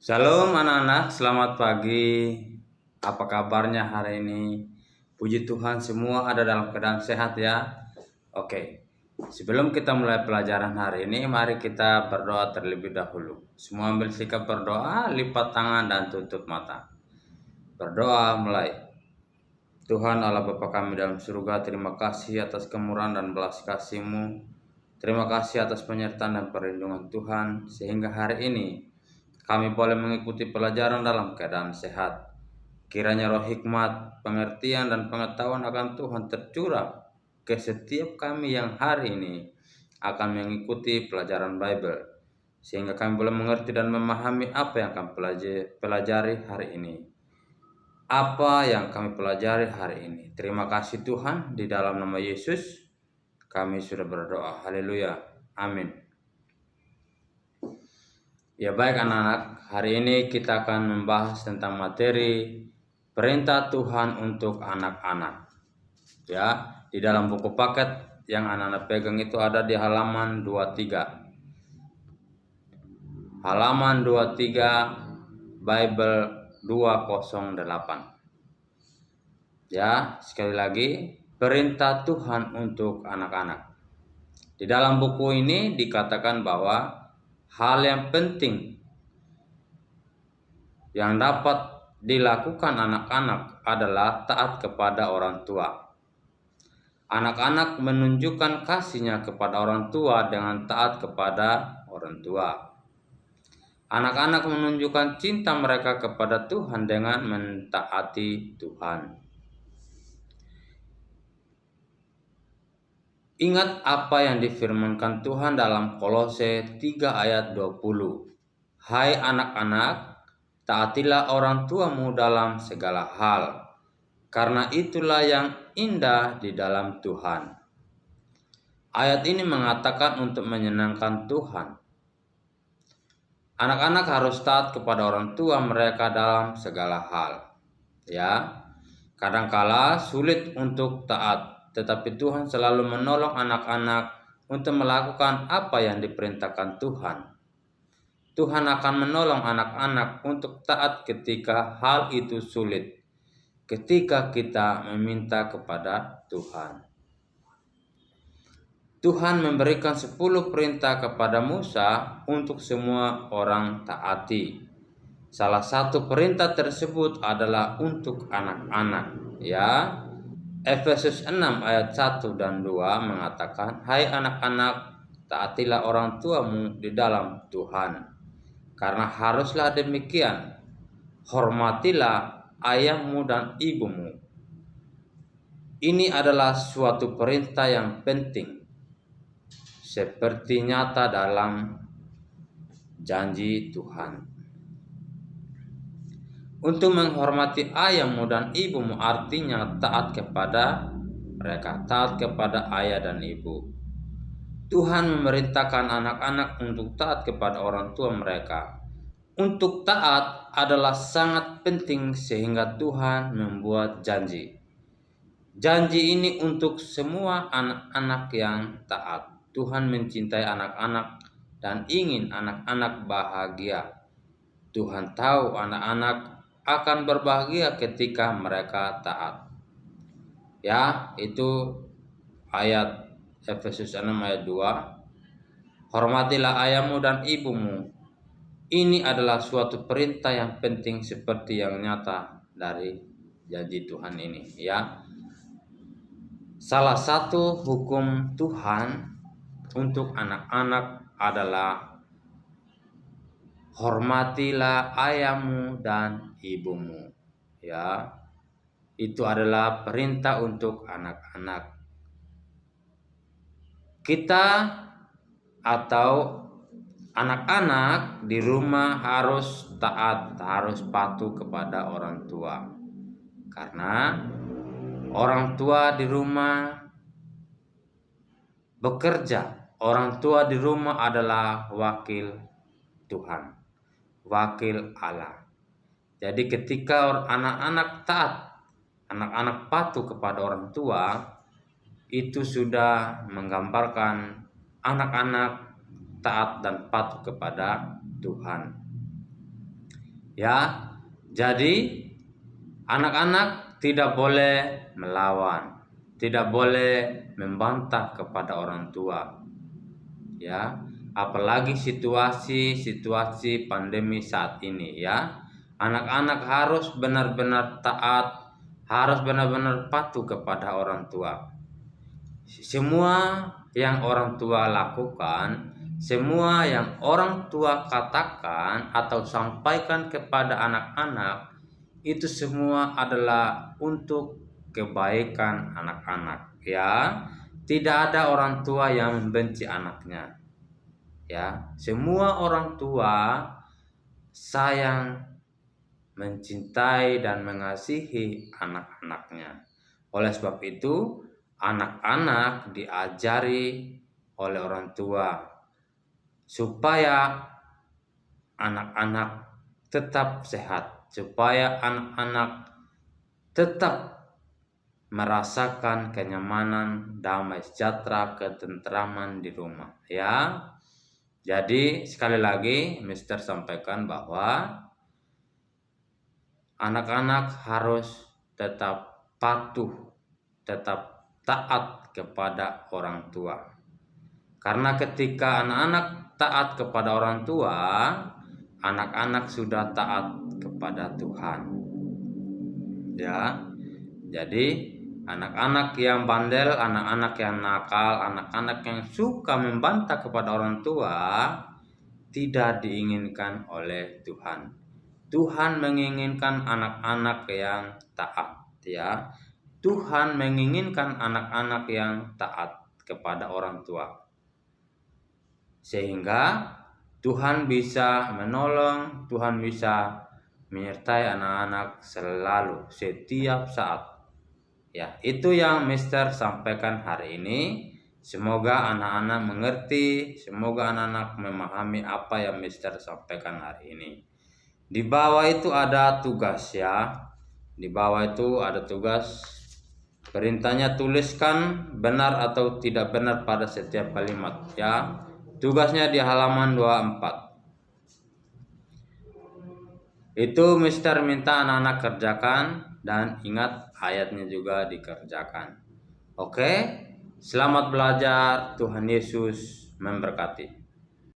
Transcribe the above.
Shalom anak-anak, selamat pagi. Apa kabarnya hari ini? Puji Tuhan semua ada dalam keadaan sehat ya. Oke, sebelum kita mulai pelajaran hari ini, mari kita berdoa terlebih dahulu. Semua ambil sikap berdoa, lipat tangan dan tutup mata. Berdoa mulai. Tuhan Allah Bapa kami dalam surga, terima kasih atas kemurahan dan belas kasih-Mu. Terima kasih atas penyertaan dan perlindungan Tuhan, sehingga hari ini kami boleh mengikuti pelajaran dalam keadaan sehat. Kiranya roh hikmat, pengertian, dan pengetahuan akan Tuhan tercurah ke setiap kami yang hari ini akan mengikuti pelajaran Bible, sehingga kami boleh mengerti dan memahami apa yang kami pelajari hari ini. Apa yang kami pelajari hari ini. Terima kasih Tuhan, di dalam nama Yesus kami sudah berdoa. Haleluya. Amin. Ya baik anak-anak, hari ini kita akan membahas tentang materi perintah Tuhan untuk anak-anak. Ya, di dalam buku paket yang anak-anak pegang itu ada di halaman 23. Halaman 23 Bible 208. Ya, sekali lagi, perintah Tuhan untuk anak-anak. Di dalam buku ini dikatakan bahwa hal yang penting yang dapat dilakukan anak-anak adalah taat kepada orang tua. Anak-anak menunjukkan kasihnya kepada orang tua dengan taat kepada orang tua. Anak-anak menunjukkan cinta mereka kepada Tuhan dengan mentaati Tuhan. Ingat apa yang difirmankan Tuhan dalam Kolose 3 ayat 20. Hai anak-anak, taatilah orang tuamu dalam segala hal, karena itulah yang indah di dalam Tuhan. Ayat ini mengatakan untuk menyenangkan Tuhan. Anak-anak harus taat kepada orang tua mereka dalam segala hal. Ya, kadangkala sulit untuk taat, tetapi Tuhan selalu menolong anak-anak untuk melakukan apa yang diperintahkan Tuhan. Tuhan akan menolong anak-anak untuk taat ketika hal itu sulit, ketika kita meminta kepada Tuhan. Tuhan memberikan 10 perintah kepada Musa untuk semua orang taati. Salah satu perintah tersebut adalah untuk anak-anak, ya. Efesus 6 ayat 1 dan 2 mengatakan, hai anak-anak, taatilah orang tuamu di dalam Tuhan. Karena haruslah demikian, hormatilah ayahmu dan ibumu. Ini adalah suatu perintah yang penting, seperti nyata dalam janji Tuhan. Untuk menghormati ayahmu dan ibumu artinya taat kepada mereka, taat kepada ayah dan ibu. Tuhan memerintahkan anak-anak untuk taat kepada orang tua mereka. Untuk taat adalah sangat penting sehingga Tuhan membuat janji. Janji ini untuk semua anak-anak yang taat. Tuhan mencintai anak-anak dan ingin anak-anak bahagia. Tuhan tahu anak-anak akan berbahagia ketika mereka taat. Ya, itu ayat Efesus 6 ayat 2. Hormatilah ayahmu dan ibumu. Ini adalah suatu perintah yang penting seperti yang nyata dari janji Tuhan ini, ya. Salah satu hukum Tuhan untuk anak-anak adalah hormatilah ayahmu dan ibumu. Ya, itu adalah perintah untuk anak-anak. Kita atau anak-anak di rumah harus taat, harus patuh kepada orang tua. Karena orang tua di rumah bekerja. Orang tua di rumah adalah wakil Tuhan, wakil Allah. Jadi ketika anak-anak taat, anak-anak patuh kepada orang tua, itu sudah menggambarkan anak-anak taat dan patuh kepada Tuhan. Ya, jadi anak-anak tidak boleh melawan, tidak boleh membantah kepada orang tua. Ya, apalagi situasi pandemi saat ini ya. Anak-anak harus benar-benar taat, harus benar-benar patuh kepada orang tua. Semua yang orang tua lakukan, semua yang orang tua katakan atau sampaikan kepada anak-anak, itu semua adalah untuk kebaikan anak-anak ya. Tidak ada orang tua yang membenci anaknya ya. Semua orang tua sayang, mencintai dan mengasihi anak-anaknya. Oleh sebab itu, anak-anak diajari oleh orang tua supaya anak-anak tetap sehat, supaya anak-anak tetap merasakan kenyamanan, damai sejahtera, ketentraman di rumah ya. Jadi sekali lagi Mister sampaikan bahwa anak-anak harus tetap patuh, tetap taat kepada orang tua. Karena ketika anak-anak taat kepada orang tua, anak-anak sudah taat kepada Tuhan. Ya. Jadi anak-anak yang bandel, anak-anak yang nakal, anak-anak yang suka membantah kepada orang tua tidak diinginkan oleh Tuhan. Tuhan menginginkan anak-anak yang taat ya. Tuhan menginginkan anak-anak yang taat kepada orang tua. Sehingga Tuhan bisa menolong, Tuhan bisa menyertai anak-anak selalu, setiap saat. Ya, itu yang Mister sampaikan hari ini. Semoga anak-anak mengerti, semoga anak-anak memahami apa yang Mister sampaikan hari ini. Di bawah itu ada tugas ya. Di bawah itu ada tugas. Perintahnya tuliskan benar atau tidak benar pada setiap kalimat ya. Tugasnya di halaman 24. Itu Mister minta anak-anak kerjakan dan ingat ayatnya juga dikerjakan. Oke, selamat belajar. Tuhan Yesus memberkati.